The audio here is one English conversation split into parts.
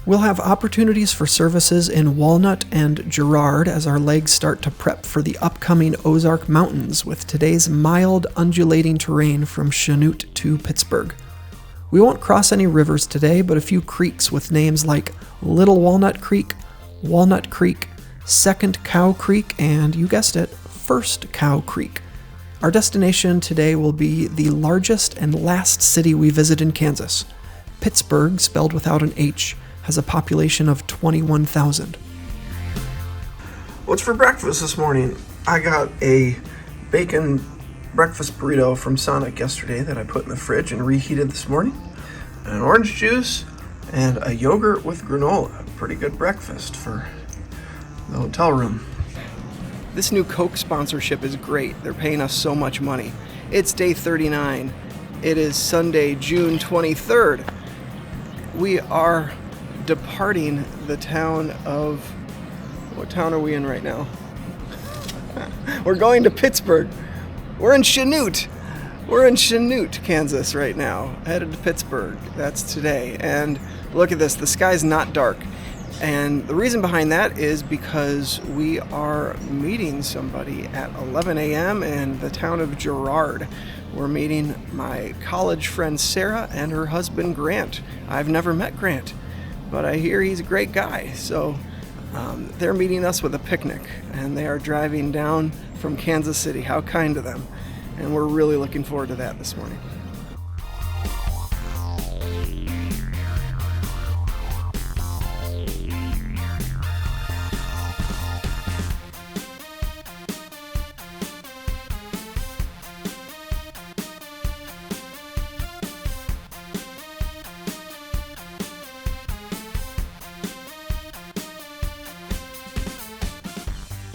We'll have opportunities for services in Walnut and Girard as our legs start to prep for the upcoming Ozark Mountains with today's mild, undulating terrain from Chanute to Pittsburg. We won't cross any rivers today, but a few creeks with names like Little Walnut Creek, Second Cow Creek, and you guessed it, First Cow Creek. Our destination today will be the largest and last city we visit in Kansas. Pittsburg, spelled without an H, has a population of 21,000. What's for breakfast this morning? I got a bacon breakfast burrito from Sonic yesterday that I put in the fridge and reheated this morning. An orange juice and a yogurt with granola. Pretty good breakfast for the hotel room. This new Coke sponsorship is great. They're paying us so much money. It's day 39. It is Sunday, June 23rd. We are departing the town of... What town are we in right now? We're going to Pittsburg. We're in Chanute. We're in Chanute, Kansas right now, headed to Pittsburg. That's today. And look at this, the sky's not dark. And the reason behind that is because we are meeting somebody at 11 a.m. in the town of Girard. We're meeting my college friend Sarah and her husband Grant. I've never met Grant, but I hear he's a great guy. So they're meeting us with a picnic, and they are driving down from Kansas City. How kind of them. And we're really looking forward to that this morning.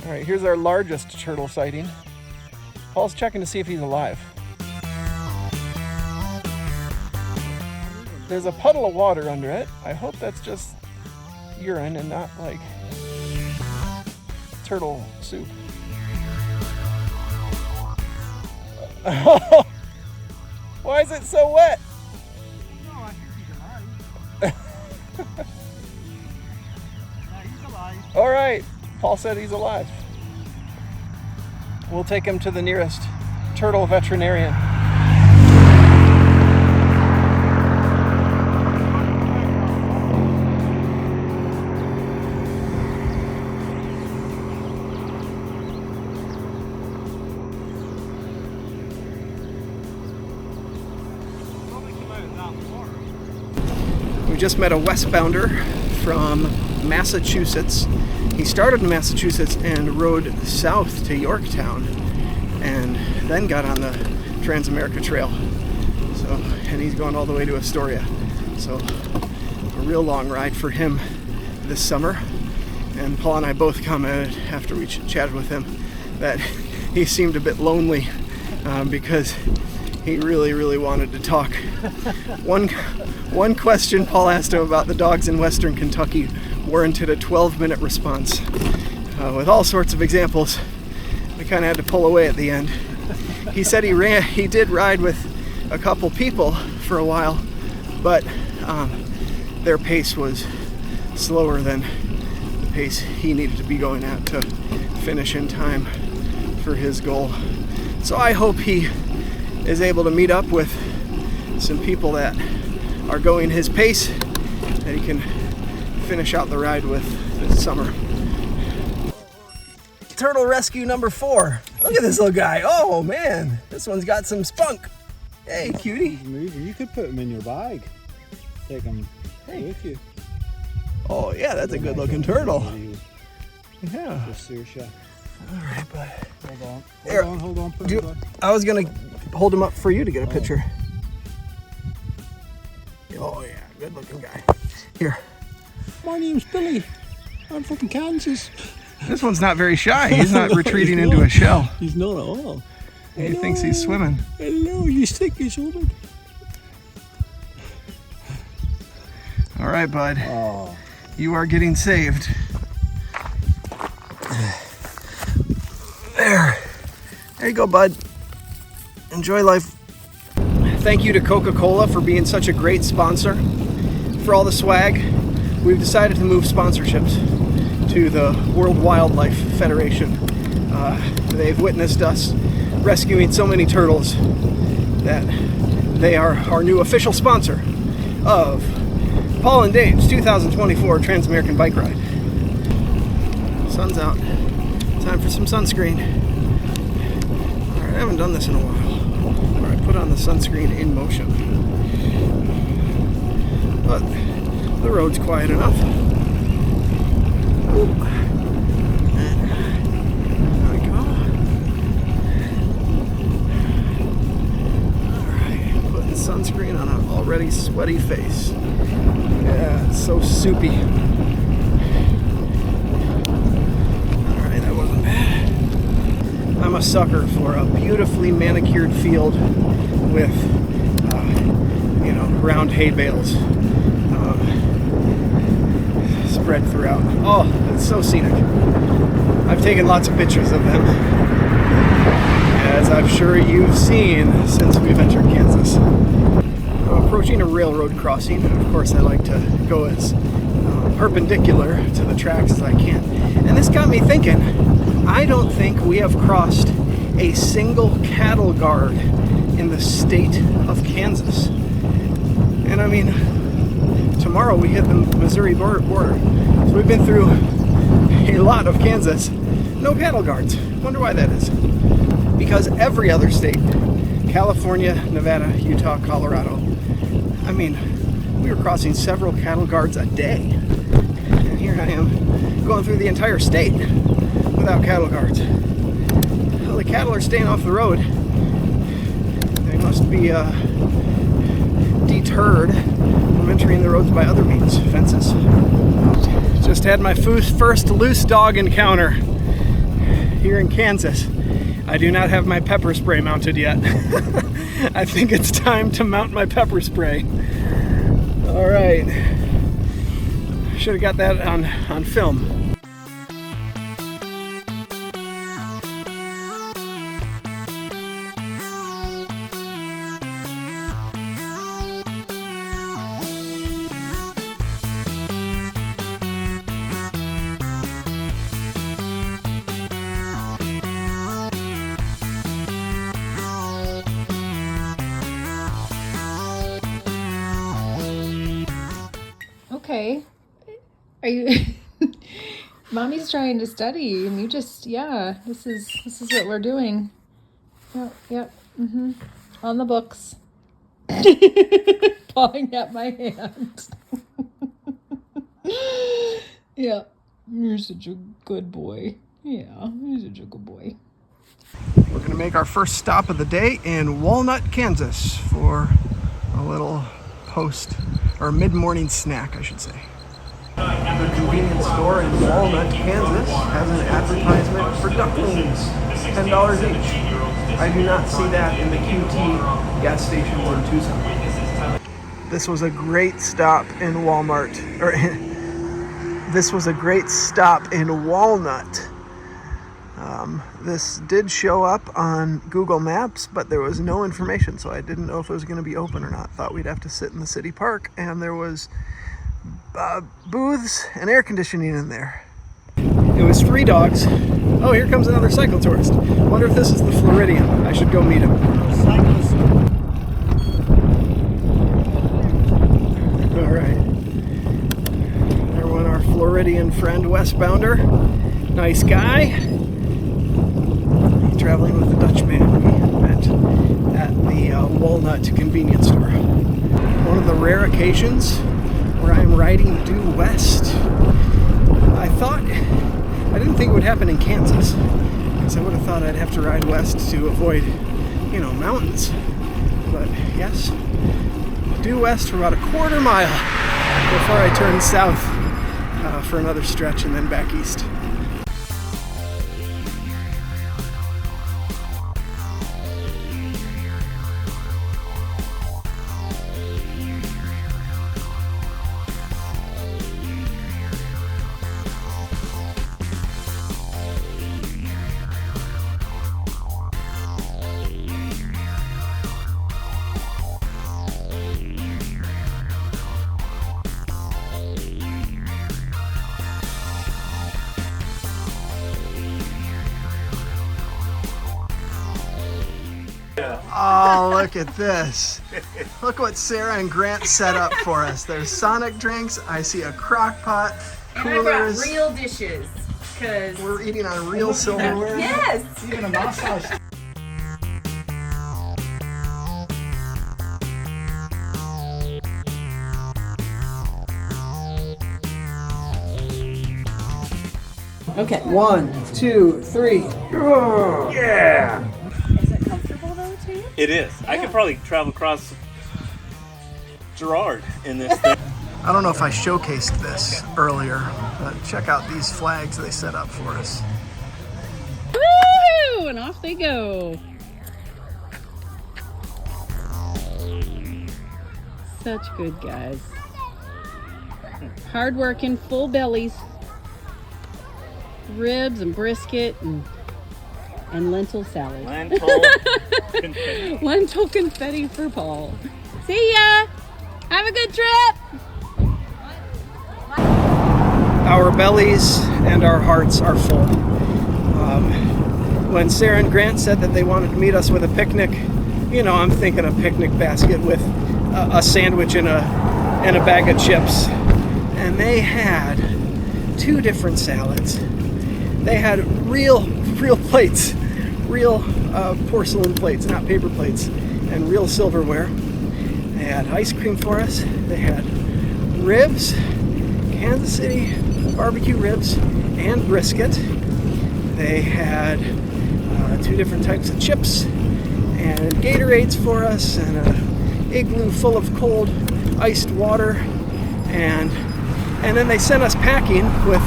All right, here's our largest turtle sighting. Paul's checking to see if he's alive. There's a puddle of water under it. I hope that's just urine and not like turtle soup. Why is it so wet? No, I think he's alive. Yeah, he's alive. All right, Paul said he's alive. We'll take him to the nearest turtle veterinarian. We just met a westbounder from Massachusetts. He started in Massachusetts and rode south to Yorktown and then got on the Transamerica Trail. And he's going all the way to Astoria. So a real long ride for him this summer. And Paul and I both commented after we chatted with him that he seemed a bit lonely because he really wanted to talk. One question Paul asked him about the dogs in Western Kentucky warranted a 12-minute response with all sorts of examples. We kind of had to pull away at the end. He said he did ride with a couple people for a while, but their pace was slower than the pace he needed to be going at to finish in time for his goal. So I hope he is able to meet up with some people that are going his pace that he can finish out the ride with this summer. Turtle rescue number 4. Look at this little guy. Oh man, this one's got some spunk. Hey, cutie. You could put him in your bag. Take him with you. Oh yeah, that's a good looking turtle. Yeah. Just see your shot. All right, bud. Hold on. Put him I was gonna hold him up for you to get a picture. Oh yeah, good looking guy. Here. My name's Billy. I'm from Kansas. This one's not very shy. He's not retreating into a shell. He's not at all. He thinks he's swimming. Hello, you think he's swimming? All right, bud. Oh. You are getting saved. There you go, bud. Enjoy life. Thank you to Coca-Cola for being such a great sponsor, for all the swag, we've decided to move sponsorships to the World Wildlife Federation. They've witnessed us rescuing so many turtles that they are our new official sponsor of Paul and Dave's 2024 Transamerican Bike Ride. Sun's out. Time for some sunscreen. Alright, I haven't done this in a while. Alright, put on the sunscreen in motion. But the road's quiet enough. Ooh. There we go. Alright, putting sunscreen on an already sweaty face. Yeah, it's so soupy. Alright, that wasn't bad. I'm a sucker for a beautifully manicured field with, round hay bales spread throughout. Oh, it's so scenic. I've taken lots of pictures of them, as I'm sure you've seen since we've entered Kansas. I'm approaching a railroad crossing, and of course I like to go as perpendicular to the tracks as I can. And this got me thinking, I don't think we have crossed a single cattle guard in the state of Kansas. And I mean, tomorrow we hit the Missouri border. So we've been through a lot of Kansas. No cattle guards. Wonder why that is. Because every other state, California, Nevada, Utah, Colorado, I mean, we were crossing several cattle guards a day. And here I am going through the entire state without cattle guards. Well, the cattle are staying off the road. They must be deterred from entering the roads by other means, fences. Just had my first loose dog encounter here in Kansas. I do not have my pepper spray mounted yet. I think it's time to mount my pepper spray. All right. Should have got that on film. Okay. Are you Mommy's trying to study and you just this is what we're doing. Yep. On the books. Pawing at my hand. Yeah. You're such a good boy. Yeah, you're such a good boy. We're going to make our first stop of the day in Walnut, Kansas for a little mid-morning snack, I should say. The convenience store in Walnut, Kansas has an advertisement for ducklings, $10 each. I do not see that in the QT gas stations in Tucson. This was a great stop in Walmart, this was a great stop in Walnut. This did show up on Google Maps, but there was no information, so I didn't know if it was going to be open or not. Thought we'd have to sit in the city park, and there was booths and air conditioning in there. It was 3 dogs. Oh, here comes another cycle tourist. Wonder if this is the Floridian. I should go meet him. All right. There went our Floridian friend, westbounder. Nice guy. Traveling with the Dutchman we met at the Walnut convenience store. One of the rare occasions where I'm riding due west. I didn't think it would happen in Kansas, because I would have thought I'd have to ride west to avoid, mountains. But yes, due west for about a quarter mile before I turn south for another stretch and then back east. Oh, look at this. Look what Sarah and Grant set up for us. There's Sonic drinks. I see a crock pot, coolers. And I brought real dishes, because We're eating on real silverware. yes. Even a massage. Okay. 1, 2, 3. Yeah! Is it comfortable though to you? It is. I could probably travel across Girard in this thing. I don't know if I showcased this earlier, but check out these flags they set up for us. Woo! And off they go. Such good guys. Hard working, full bellies. Ribs and brisket and lentil salad. Lentil confetti. Lentil confetti for Paul. See ya! Have a good trip! Our bellies and our hearts are full. When Sarah and Grant said that they wanted to meet us with a picnic, you know, I'm thinking a picnic basket with a sandwich and a bag of chips. And they had 2 different salads. They had real plates, real porcelain plates, not paper plates, and real silverware. They had ice cream for us. They had ribs, Kansas City barbecue ribs, and brisket. They had 2 different types of chips and Gatorades for us, and an igloo full of cold iced water, and then they sent us packing with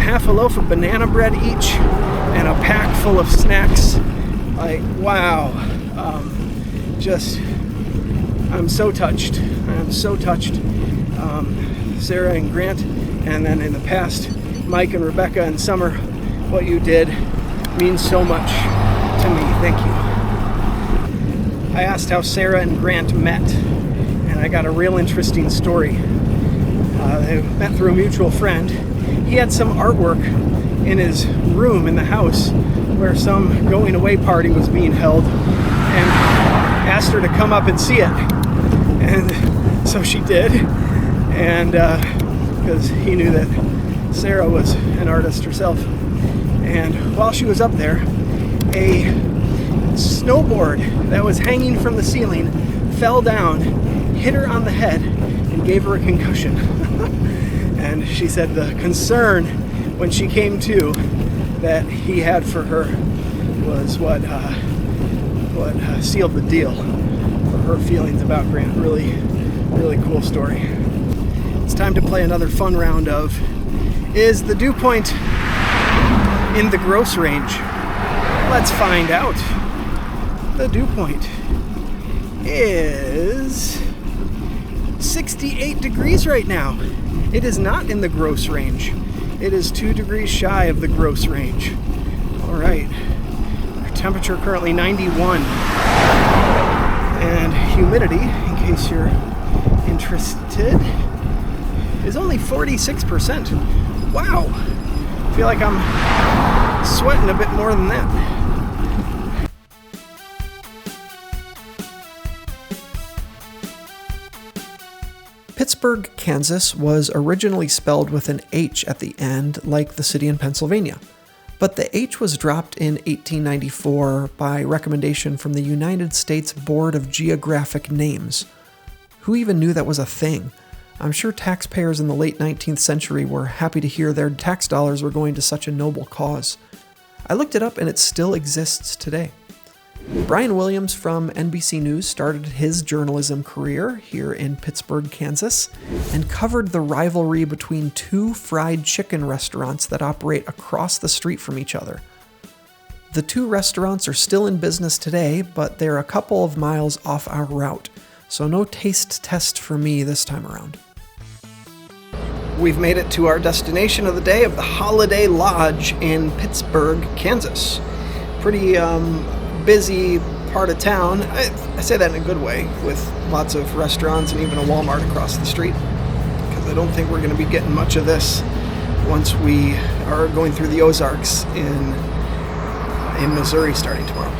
half a loaf of banana bread each and a pack full of snacks. Like, wow. I'm so touched. I'm so touched. Sarah and Grant, and then in the past, Mike and Rebecca and Summer, what you did means so much to me. Thank you. I asked how Sarah and Grant met, and I got a real interesting story. They met through a mutual friend. He had some artwork in his room in the house where some going away party was being held, and asked her to come up and see it. And so she did, and because he knew that Sarah was an artist herself. And while she was up there, a snowboard that was hanging from the ceiling fell down, hit her on the head, and gave her a concussion. And she said the concern when she came to that he had for her was what sealed the deal for her feelings about Grant. Really, really cool story. It's time to play another fun round of Is the dew point in the gross range? Let's find out. The dew point is 68 degrees right now. It is not in the gross range. It is 2 degrees shy of the gross range. All right. Our temperature currently 91. And humidity, in case you're interested, is only 46%. Wow. I feel like I'm sweating a bit more than that. Pittsburg, Kansas was originally spelled with an H at the end, like the city in Pennsylvania. But the H was dropped in 1894 by recommendation from the United States Board of Geographic Names. Who even knew that was a thing? I'm sure taxpayers in the late 19th century were happy to hear their tax dollars were going to such a noble cause. I looked it up and it still exists today. Brian Williams from NBC News started his journalism career here in Pittsburg, Kansas, and covered the rivalry between 2 fried chicken restaurants that operate across the street from each other. The 2 restaurants are still in business today, but they're a couple of miles off our route, so no taste test for me this time around. We've made it to our destination of the day of the Holiday Lodge in Pittsburg, Kansas. Pretty busy part of town. I say that in a good way, with lots of restaurants and even a Walmart across the street, because I don't think we're going to be getting much of this once we are going through the Ozarks in Missouri starting tomorrow.